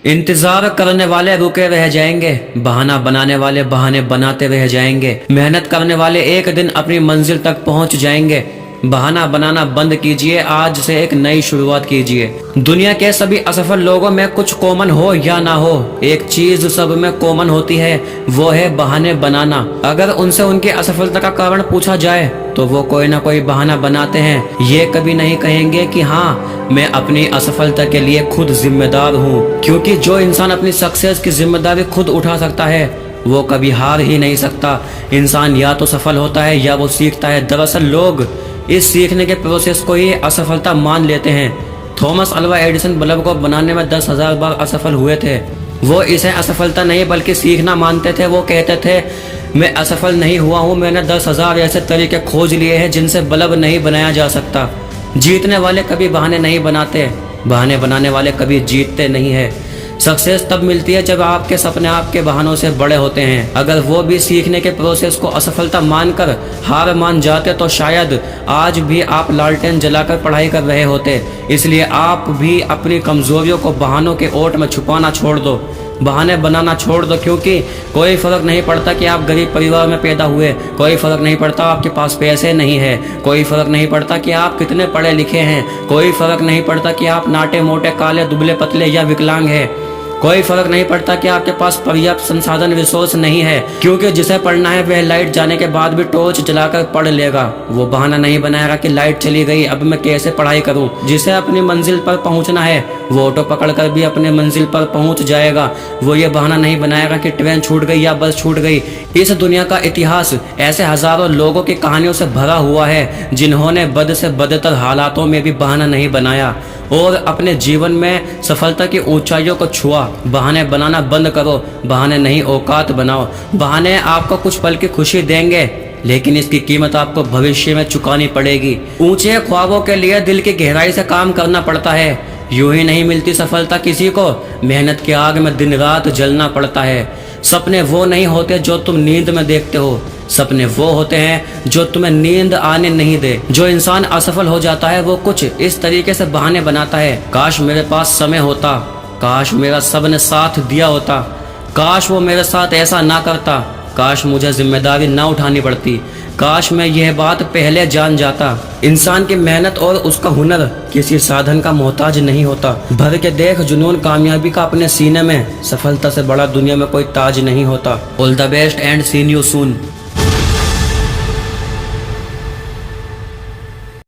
इंतजार करने वाले रुके रह जाएंगे, बहाना बनाने वाले बहाने बनाते रह जाएंगे। मेहनत करने वाले एक दिन अपनी मंजिल तक पहुंच जाएंगे। बहाना बनाना बंद कीजिए, आज से एक नई शुरुआत कीजिए। दुनिया के सभी असफल लोगों में कुछ कॉमन हो या ना हो, एक चीज सब में कॉमन होती है, वो है बहाने बनाना। अगर उनसे उनकी असफलता का कारण पूछा जाए तो वो कोई ना कोई बहाना बनाते हैं। ये कभी नहीं कहेंगे कि हाँ मैं अपनी असफलता के लिए खुद जिम्मेदार हूँ, क्योंकि जो इंसान अपनी सक्सेस की जिम्मेदारी खुद उठा सकता है वो कभी हार ही नहीं सकता। इंसान या तो सफल होता है या वो सीखता है। दरअसल लोग इस सीखने के प्रोसेस को ही असफलता मान लेते हैं। थॉमस अल्वा एडिसन बल्ब को बनाने में 10,000 बार असफल हुए थे। वो इसे असफलता नहीं बल्कि सीखना मानते थे। वो कहते थे मैं असफल नहीं हुआ हूँ, मैंने 10,000 ऐसे तरीके खोज लिए हैं जिनसे बल्ब नहीं बनाया जा सकता। जीतने वाले कभी बहाने नहीं बनाते, बहाने बनाने वाले कभी जीतते नहीं है। सक्सेस तब मिलती है जब आपके सपने आपके बहानों से बड़े होते हैं। अगर वो भी सीखने के प्रोसेस को असफलता मानकर हार मान जाते तो शायद आज भी आप लालटेन जलाकर पढ़ाई कर रहे होते। इसलिए आप भी अपनी कमजोरियों को बहानों के ओट में छुपाना छोड़ दो, बहाने बनाना छोड़ दो। क्योंकि कोई फर्क नहीं पड़ता कि आप गरीब परिवार में पैदा हुए, कोई फर्क नहीं पड़ता आपके पास पैसे नहीं है, कोई फर्क नहीं पड़ता कि आप कितने पढ़े लिखे हैं, कोई फर्क नहीं पड़ता कि आप नाटे मोटे काले दुबले पतले या विकलांग हैं, कोई फर्क नहीं पड़ता कि आपके पास पर्याप्त संसाधन रिसोर्स नहीं है। क्योंकि जिसे पढ़ना है वह लाइट जाने के बाद भी टॉर्च जलाकर पढ़ लेगा। वो बहाना नहीं बनाएगा कि लाइट चली गई अब मैं कैसे पढ़ाई करूं। जिसे अपनी मंजिल पर पहुंचना है वो ऑटो पकड़कर भी अपने मंजिल पर पहुंच जाएगा। वो ये बहाना नहीं बनाएगा कि ट्रेन छूट गई या बस छूट गई। इस दुनिया का इतिहास ऐसे हजारों लोगों की कहानियों से भरा हुआ है जिन्होंने बद से बदतर हालातों में भी बहाना नहीं बनाया और अपने जीवन में सफलता की ऊंचाइयों को छुआ। बहाने बनाना बंद करो, बहाने नहीं औकात बनाओ। बहाने आपको कुछ पल की खुशी देंगे लेकिन इसकी कीमत आपको भविष्य में चुकानी पड़ेगी। ऊंचे ख्वाबों के लिए दिल की गहराई से काम करना पड़ता है। यूं ही नहीं मिलती सफलता किसी को, मेहनत की आग में दिन रात जलना पड़ता है। सपने वो नहीं होते जो तुम नींद में देखते हो, सपने वो होते हैं जो तुम्हें नींद आने नहीं दे। जो इंसान असफल हो जाता है वो कुछ इस तरीके से बहाने बनाता है, काश मेरे पास समय होता, काश मेरा सब ने साथ दिया होता, काश वो मेरे साथ ऐसा ना करता, काश मुझे जिम्मेदारी ना उठानी पड़ती, काश मैं यह बात पहले जान जाता। इंसान की मेहनत और उसका हुनर किसी साधन का मोहताज नहीं होता। भर के देख जुनून कामयाबी का अपने सीने में, सफलता से बड़ा दुनिया में कोई ताज नहीं होता। All the best and see you soon.